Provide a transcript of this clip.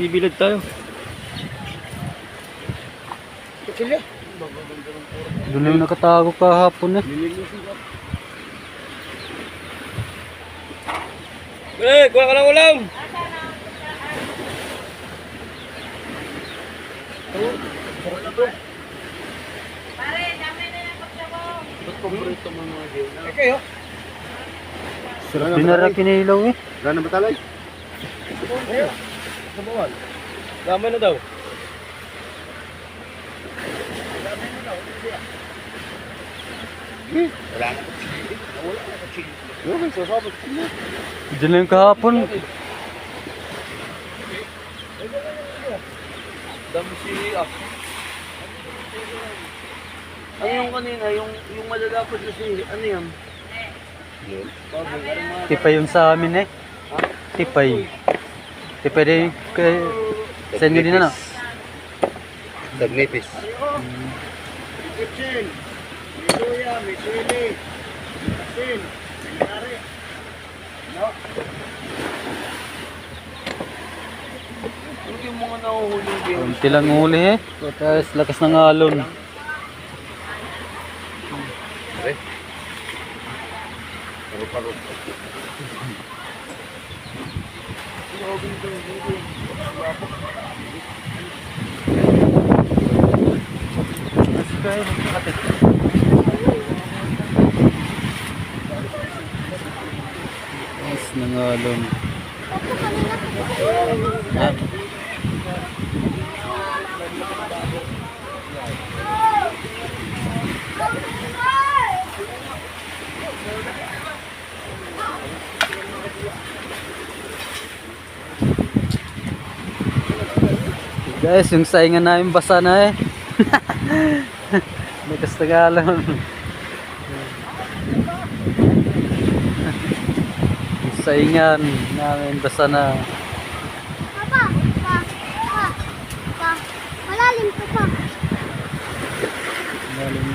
Bibilad tayo. Doon lang nakatago kahapon eh. Kuha ka ng ulam! Pare, dami na yung pagsabong. Ba't paborito mo mga gay? Kayo? Sarap din na kinilaw eh. Wala na batalay? Dami na daw. Wala na. Wala na chili. Yung sasabot. Diyan lang kahapon. Dami si Ak. Ano yung kanina? Yung malalapad kasi, ano yan? Tipay yung sa amin eh. Tipay. Tipay din kay... Sa inyo din ano? Dagnipis. Kitchen, may luya, may sili, asin, may nari. No? Ano yung mga nahuhuli gay? Kunti lang uli eh. Tapos lakas ng alon. Parot-parot. Lakas ng alon. Guys, yung saingan namin basa na eh. Lakas ng alon. Yung saingan namin basa na. Papa, malalim po pa. Malalim.